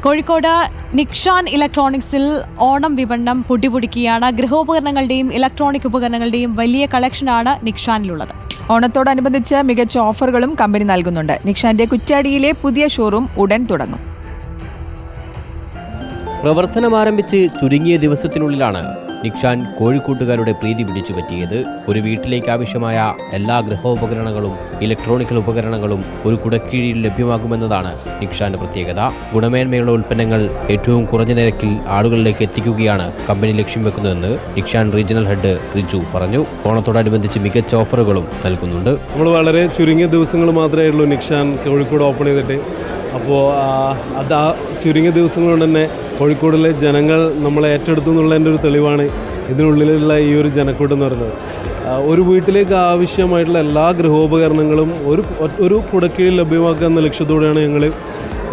കോഴിക്കോട് നിക്ഷാൻ ഇലക്ട്രോണിക്സിൽ ഓണം വിപണനം പൊടിപൊടിക്കുകയാണ്. ഗൃഹോപകരണങ്ങളുടെയും ഇലക്ട്രോണിക് ഉപകരണങ്ങളുടെയും വലിയ കളക്ഷനാണ് നിക്ഷാനിലുള്ളത്. ഓണത്തോടനുബന്ധിച്ച് മികച്ച ഓഫറുകളും കമ്പനി നൽകുന്നുണ്ട്. നിക്ഷാന്റെ കുറ്റ്യാടിയിലെ പുതിയ ഷോറൂം ഉടൻ തുടങ്ങും. പ്രവർത്തനം ആരംഭിച്ച് ചുരുങ്ങിയ ദിവസത്തിനുള്ളിലാണ് നിക്ഷാൻ കോഴിക്കോട്ടുകാരുടെ പ്രീതി പിടിച്ചുപറ്റിയത്. ഒരു വീട്ടിലേക്ക് ആവശ്യമായ എല്ലാ ഗൃഹോപകരണങ്ങളും ഇലക്ട്രോണിക്കൽ ഉപകരണങ്ങളും ഒരു കുടക്കീഴിൽ ലഭ്യമാകുമെന്നതാണ് നിക്ഷാന്റെ പ്രത്യേകത. ഗുണമേന്മയുള്ള ഉൽപ്പന്നങ്ങൾ ഏറ്റവും കുറഞ്ഞ നിരക്കിൽ ആളുകളിലേക്ക് എത്തിക്കുകയാണ് കമ്പനി ലക്ഷ്യം വെക്കുന്നതെന്ന് നിക്ഷാൻ റീജിയണൽ ഹെഡ് റിജു പറഞ്ഞു. ഓണത്തോടനുബന്ധിച്ച് മികച്ച ഓഫറുകളും നൽകുന്നുണ്ട്. നമ്മൾ വളരെ ചുരുങ്ങിയ ദിവസങ്ങൾ മാത്രമേ ഉള്ളൂ നിക്ഷാൻ കോഴിക്കോട് ഓപ്പൺ ചെയ്തിട്ട്. അപ്പോൾ അത് ആ ചുരുങ്ങിയ ദിവസങ്ങൾ കൊണ്ട് തന്നെ കോഴിക്കോടിലെ ജനങ്ങൾ നമ്മളെ ഏറ്റെടുത്തു എന്നുള്ളതിൻ്റെ ഒരു തെളിവാണ് ഇതിനുള്ളിലുള്ള ഈ ഒരു ജനക്കൂട്ടം എന്ന് പറയുന്നത്. ഒരു വീട്ടിലേക്ക് ആവശ്യമായിട്ടുള്ള എല്ലാ ഗൃഹോപകരണങ്ങളും ഒരു കുടക്കീഴിൽ ലഭ്യമാക്കുക എന്ന ലക്ഷ്യത്തോടെയാണ് ഞങ്ങൾ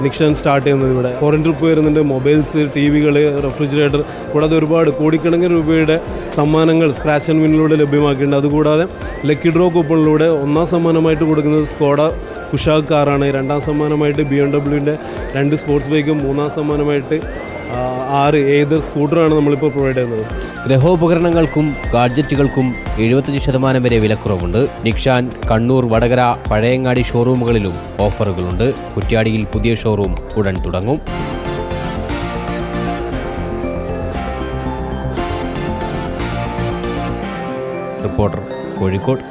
നിക്ഷാൻ സ്റ്റാർട്ട് ചെയ്യുന്നത്. ഇവിടെ ഫോറിൻ ട്രിപ്പ് വരുന്നുണ്ട്, മൊബൈൽസ്, TV-കൾ, റെഫ്രിജറേറ്റർ, കൂടാതെ ഒരുപാട് കോടിക്കണക്കിന് രൂപയുടെ സമ്മാനങ്ങൾ സ്ക്രാച്ച് ആൻഡ് വിന്നിലൂടെ ലഭ്യമാക്കിയിട്ടുണ്ട്. അതുകൂടാതെ ലക്കി ഡ്രോ കൂപ്പണിലൂടെ ഒന്നാം സമ്മാനമായിട്ട് കൊടുക്കുന്നത് സ്കോഡ കുഷാഗ് കാറാണ്, രണ്ടാം സമ്മാനമായിട്ട് BMW-ൻ്റെ 2 സ്പോർട്സ് ബൈക്കും, മൂന്നാം സമ്മാനമായിട്ട് 6 ഏതർ സ്കൂട്ടറാണ് നമ്മളിപ്പോൾ പ്രൊവൈഡ് ചെയ്യുന്നത്. ഗൃഹോപകരണങ്ങൾക്കും ഗാഡ്ജറ്റുകൾക്കും 75% വരെ വിലക്കുറവുണ്ട്. നിക്ഷാൻ കണ്ണൂർ, വടകര, പഴയങ്ങാടി ഷോറൂമുകളിലും ഓഫറുകളുണ്ട്. കുറ്റ്യാടിയിൽ പുതിയ ഷോറൂം ഉടൻ തുടങ്ങും. റിപ്പോർട്ടർ, കോഴിക്കോട്.